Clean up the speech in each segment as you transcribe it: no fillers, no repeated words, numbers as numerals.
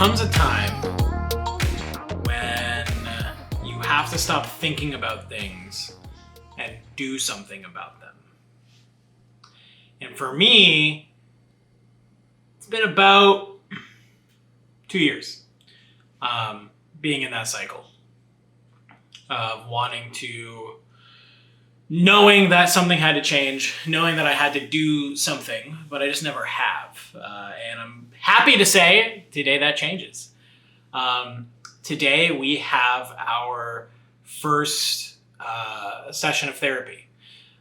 comes a time when you have to stop thinking about things and do something about them. And for me, it's been about 2 years being in that cycle of knowing that something had to change, knowing that I had to do something, but I just never have. And I'm happy to say today that changes. Today we have our first session of therapy.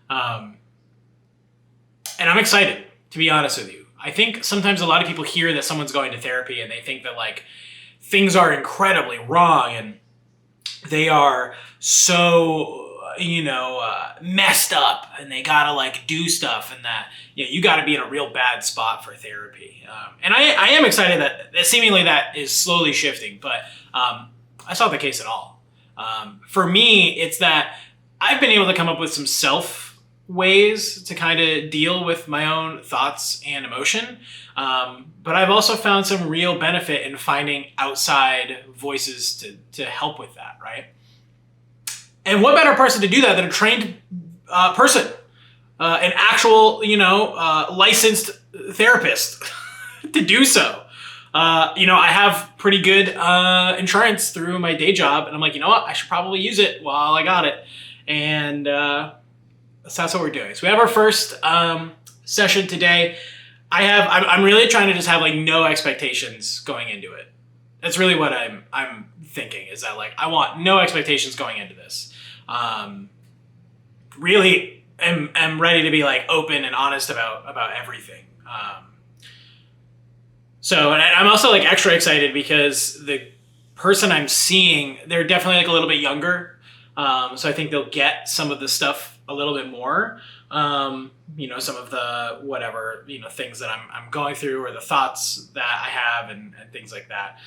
And I'm excited, to be honest with you. I think sometimes a lot of people hear that someone's going to therapy and they think that like things are incredibly wrong and they are so messed up and they gotta like do stuff and that you gotta be in a real bad spot for therapy. And I am excited that seemingly that is slowly shifting, but that's not the case at all. For me, it's that I've been able to come up with some self ways to kind of deal with my own thoughts and emotion. But I've also found some real benefit in finding outside voices to help with that, right? And what better person to do that than a trained person, an actual, licensed therapist to do so. I have pretty good insurance through my day job, and I'm like, you know what? I should probably use it while I got it. And that's what we're doing. So we have our first session today. I'm really trying to just have like no expectations going into it. That's really what I'm thinking, is that like I want no expectations going into this. Really am ready to be like open and honest about everything. So and I'm also like extra excited because the person I'm seeing, they're definitely like a little bit younger. So I think they'll get some of the stuff a little bit more. Some of the whatever, things that I'm going through or the thoughts that I have and things like that.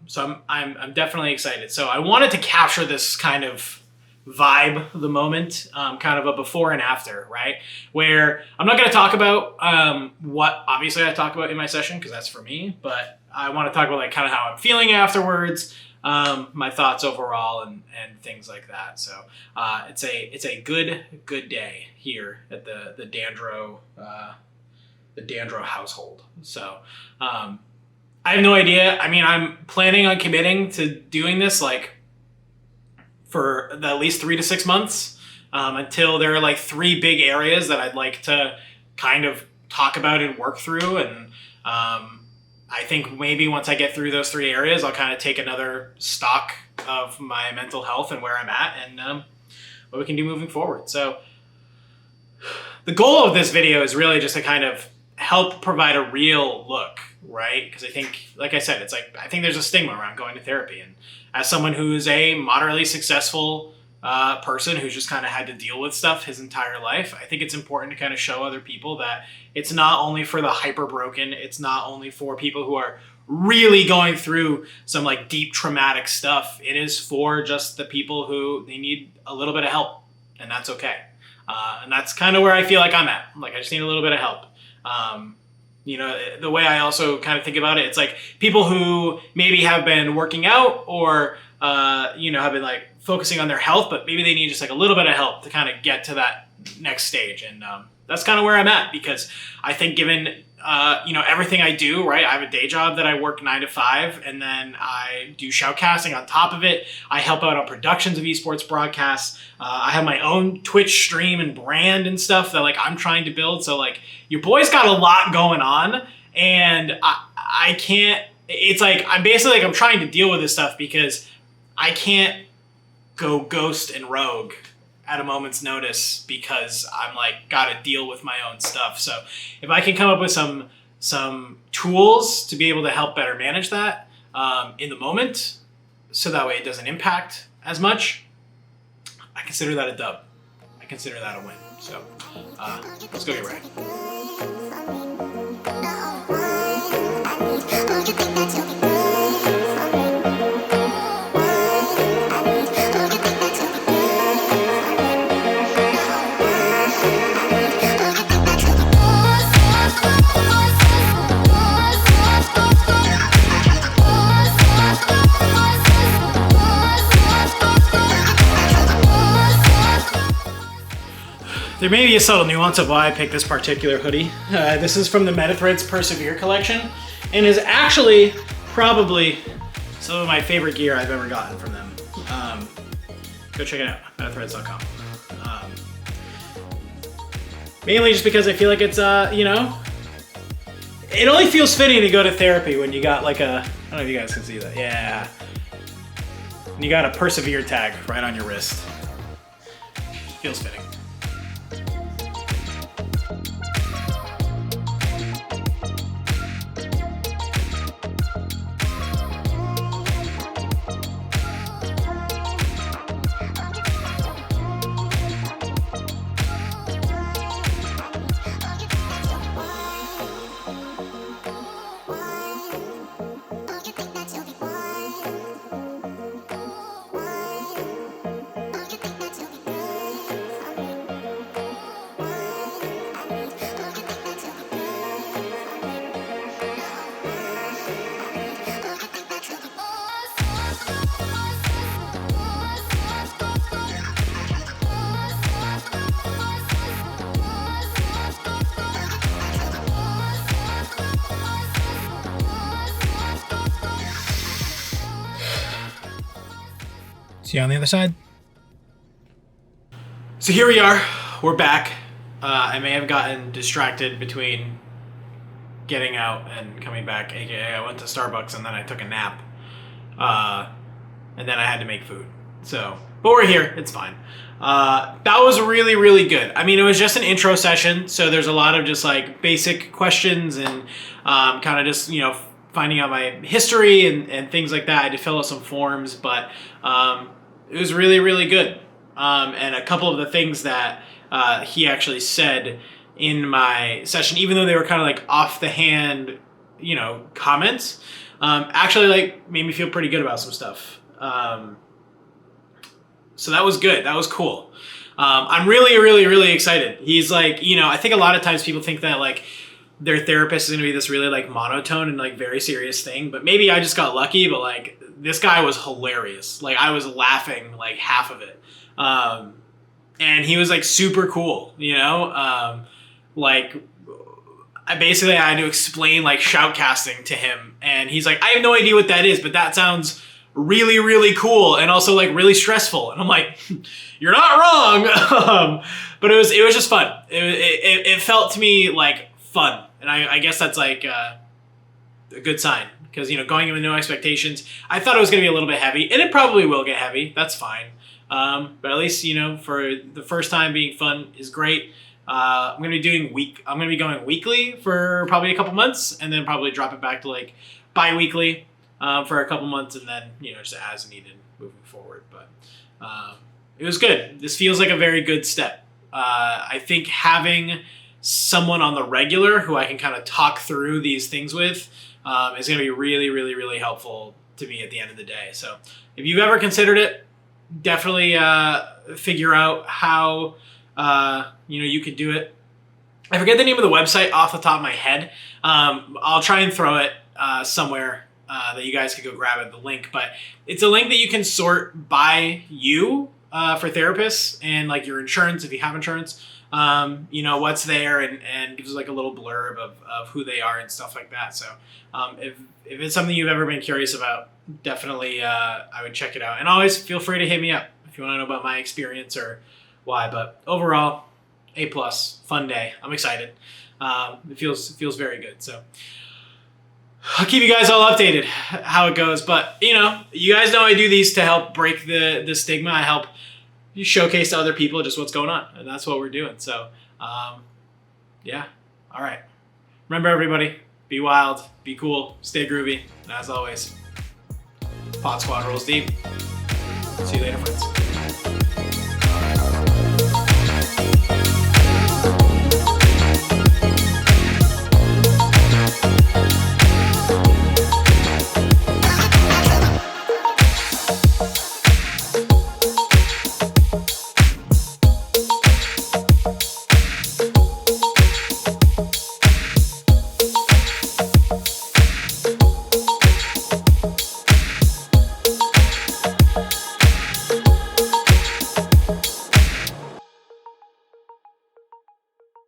So I'm definitely excited. So I wanted to capture this kind of vibe, the moment, kind of a before and after, right? Where I'm not going to talk about what obviously I talk about in my session because that's for me, but I want to talk about like kind of how I'm feeling afterwards, my thoughts overall and things like that. So it's a good day here at the Dandro household. So I have no idea. I mean, I'm planning on committing to doing this like for at least 3 to 6 months until there are like 3 big areas that I'd like to kind of talk about and work through. And I think maybe once I get through those 3 areas, I'll kind of take another stock of my mental health and where I'm at and what we can do moving forward. So the goal of this video is really just to kind of help provide a real look, right? Because I think, like I said, it's like, I think there's a stigma around going to therapy. And as someone who's a moderately successful person who's just kind of had to deal with stuff his entire life, I think it's important to kind of show other people that it's not only for the hyper broken, it's not only for people who are really going through some like deep traumatic stuff. It is for just the people who they need a little bit of help, and that's okay. And that's kind of where I feel like I'm at. Like I just need a little bit of help. The way I also kind of think about it, it's like people who maybe have been working out or, have been like focusing on their health, but maybe they need just like a little bit of help to kind of get to that next stage. And that's kind of where I'm at because I think given, everything I do, right? I have a day job that I work 9 to 5 and then I do shoutcasting on top of it. I help out on productions of esports broadcasts. I have my own Twitch stream and brand and stuff that like I'm trying to build. So like your boy's got a lot going on and I can't, it's like, I'm basically like, I'm trying to deal with this stuff because I can't go ghost and rogue at a moment's notice because I'm like got to deal with my own stuff. So if I can come up with some tools to be able to help better manage that in the moment, so that way it doesn't impact as much, I consider that a dub. I consider that a win. So let's go get ready. There may be a subtle nuance of why I picked this particular hoodie. This is from the MetaThreads Persevere collection, and is actually probably some of my favorite gear I've ever gotten from them. Go check it out, metathreads.com. Mainly just because I feel like it's, you know, it only feels fitting to go to therapy when you got like a, I don't know if you guys can see that, yeah. And you got a Persevere tag right on your wrist. Feels fitting. See you on the other side. So here we are, we're back. I may have gotten distracted between getting out and coming back, aka I went to Starbucks and then I took a nap. And then I had to make food. So, but we're here, it's fine. That was really, really good. I mean, it was just an intro session, so there's a lot of just like basic questions and kind of just, you know, finding out my history and things like that. I had to fill out some forms, but it was really, really good. And a couple of the things that he actually said in my session, even though they were kind of like off the hand, you know, comments, actually like made me feel pretty good about some stuff. So that was good. That was cool. I'm really, really, really excited. He's like, you know, I think a lot of times people think that like their therapist is going to be this really like monotone and like very serious thing, but maybe I just got lucky, but like this guy was hilarious. Like I was laughing like half of it. And he was like super cool, you know? Like I had to explain like shoutcasting to him, and he's like, I have no idea what that is, but that sounds really, really cool and also like really stressful. And I'm like, you're not wrong. But it was just fun. It felt to me like fun. And I guess that's like a good sign, because, you know, going in with no expectations, I thought it was going to be a little bit heavy, and it probably will get heavy. That's fine. But at least, you know, for the first time, being fun is great. I'm going to be going weekly for probably a couple months, and then probably drop it back to like bi-weekly for a couple months, and then, you know, just as needed moving forward. But it was good. This feels like a very good step. I think having someone on the regular who I can kind of talk through these things with is going to be really, really, really helpful to me at the end of the day. So if you've ever considered it, definitely figure out how you know, you could do it. I forget the name of the website off the top of my head. I'll try and throw it somewhere that you guys could go grab it, the link. But it's a link that you can sort by you for therapists and like your insurance, if you have insurance. You know, what's there, and gives like a little blurb of who they are and stuff like that. So if it's something you've ever been curious about, definitely I would check it out. And always feel free to hit me up if you want to know about my experience or why. But overall, A+, fun day. I'm excited. It feels very good. So I'll keep you guys all updated how it goes. But, you know, you guys know I do these to help break the stigma. I help you showcase to other people just what's going on, and that's what we're doing. So yeah, all right, remember everybody, be wild, be cool, stay groovy, and as always, Pod Squad rolls deep. See you later, friends.